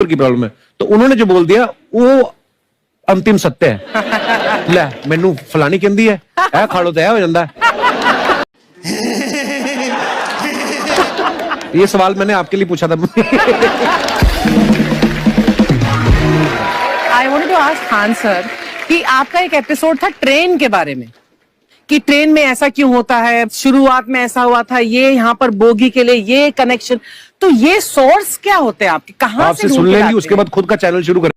की प्रॉब्लम है। तो उन्होंने जो बोल दिया वो अंतिम सत्य है। ले मैनू फलानी कहंदी है ऐ खाड़ो तो ऐ हो जांदा है। ये सवाल मैंने आपके लिए पूछा था। I wanted to ask Khan sir कि आपका एक एपिसोड था ट्रेन के बारे में, कि ट्रेन में ऐसा क्यों होता है, शुरुआत में ऐसा हुआ था, ये यहाँ पर बोगी के लिए ये कनेक्शन, तो ये सोर्स क्या होते हैं आपके, कहाँ से आपसे सुन लेंगी उसके बाद खुद का चैनल शुरू कर।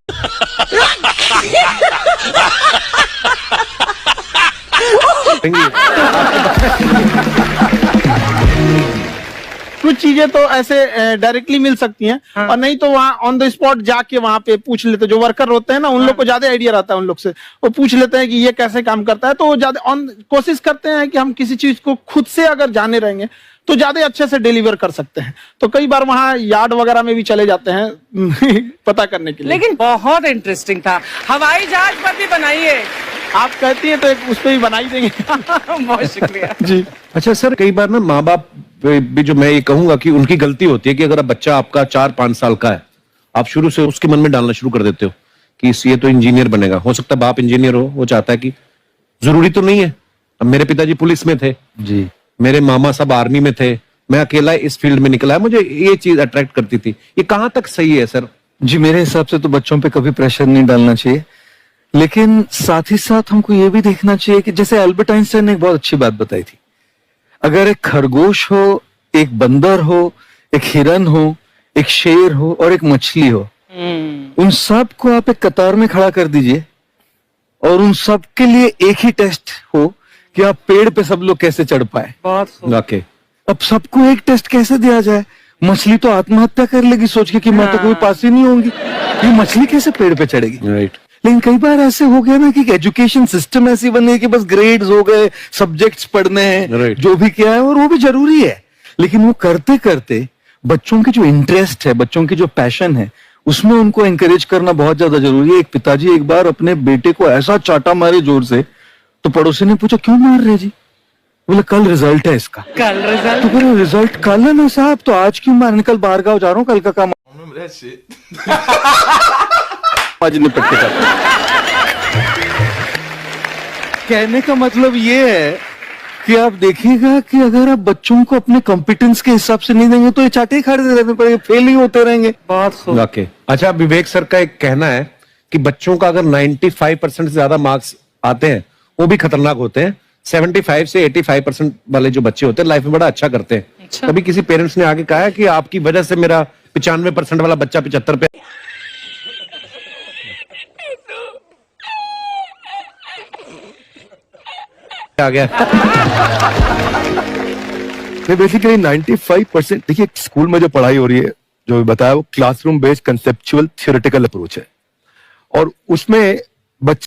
कुछ चीजें तो ऐसे डायरेक्टली मिल सकती हैं। हाँ। और नहीं तो वहाँ ऑन द स्पॉट जाके वहाँ पे पूछ लेते, जो वर्कर होते हैं ना उन लोग को ज्यादा आइडिया रहता है, उन लोग से वो पूछ लेते हैं कि ये कैसे काम करता है, तो वो ज्यादा कोशिश करते हैं कि हम किसी चीज को खुद से अगर जाने रहेंगे तो ज्यादा अच्छे से डिलीवर कर सकते हैं। तो कई बार वहाँ यार्ड वगैरह में भी चले जाते हैं पता करने के लिए। लेकिन बहुत इंटरेस्टिंग था। हवाई जहाज पर भी बनाइए, आप कहती हैं तो एक उस पर भी बना ही देंगे। बहुत शुक्रिया जी। अच्छा सर, कई बार ना माँ बाप भी, जो मैं ये कहूंगा कि उनकी गलती होती है कि अगर बच्चा आपका 4-5 साल का है, आप शुरू से उसके मन में डालना शुरू कर देते हो कि ये तो इंजीनियर बनेगा। हो सकता है बाप इंजीनियर हो, वो चाहता है कि जरूरी तो नहीं है। अब मेरे पिताजी पुलिस में थे जी, मेरे मामा सब आर्मी में थे, मैं अकेला इस फील्ड में निकला है, मुझे ये चीज अट्रैक्ट करती थी। ये कहां तक सही है सर? जी, मेरे हिसाब से तो बच्चों पे कभी प्रेशर नहीं डालना चाहिए, लेकिन साथ ही साथ हमको ये भी देखना चाहिए कि जैसे अल्बर्ट आइंस्टाइन ने एक बहुत अच्छी बात बताई थी, अगर एक खरगोश हो, एक बंदर हो, एक हिरन हो, एक शेर हो और एक मछली हो, उन सब को आप एक कतार में खड़ा कर दीजिए और उन सब के लिए एक ही टेस्ट हो कि आप पेड़ पे सब लोग कैसे चढ़ पाए। वाकई अब सबको एक टेस्ट कैसे दिया जाए? मछली तो आत्महत्या कर लेगी सोच के कि मैं तो कोई पास ही नहीं होंगी, ये मछली कैसे पेड़ पे चढ़ेगी? राइट। लेकिन कई बार ऐसे हो गया ना कि एजुकेशन सिस्टम ऐसी बन गई कि बस ग्रेड्स हो गए, सब्जेक्ट्स पढ़ने हैं, जो भी किया है और वो भी जरूरी है, लेकिन वो करते करते बच्चों की जो इंटरेस्ट है, बच्चों की जो पैशन है, उसमें उनको एनकरेज करना बहुत ज्यादा जरूरी है। एक पिताजी एक बार अपने बेटे को ऐसा चाटा मारे जोर से, तो पड़ोसी ने पूछा क्यों मार रहे जी? बोले कल रिजल्ट है इसका। कल रिजल्ट? तो बोले रिजल्ट कल है ना साहब, तो आज क्यों मारने? कल बाहर गाँव जा रहा हूँ, कल का काम आज निपट के कर। कहने का मतलब ये है कि आप देखिएगा कि अगर आप बच्चों को अपने कॉम्पिटेंस के हिसाब से नहीं देंगे तो ये चाटे ही खाते रहने पड़ेंगे, फेल ही होते रहेंगे। वाकई। अच्छा, विवेक सर का एक कहना है कि बच्चों का अगर 95% से ज्यादा मार्क्स आते हैं वो भी खतरनाक होते हैं। 75 से 85% वाले जो बच्चे होते हैं लाइफ में बड़ा अच्छा करते हैं। अच्छा। कभी किसी पेरेंट्स ने आगे कहा है कि आपकी वजह से मेरा 95% वाला बच्चा 75 पे आ गया? बेसिकली 95% देखिए स्कूल में जो पढ़ाई हो रही है, जो बताया वो classroom based conceptual theoretical approach है, और उसमें बच्चे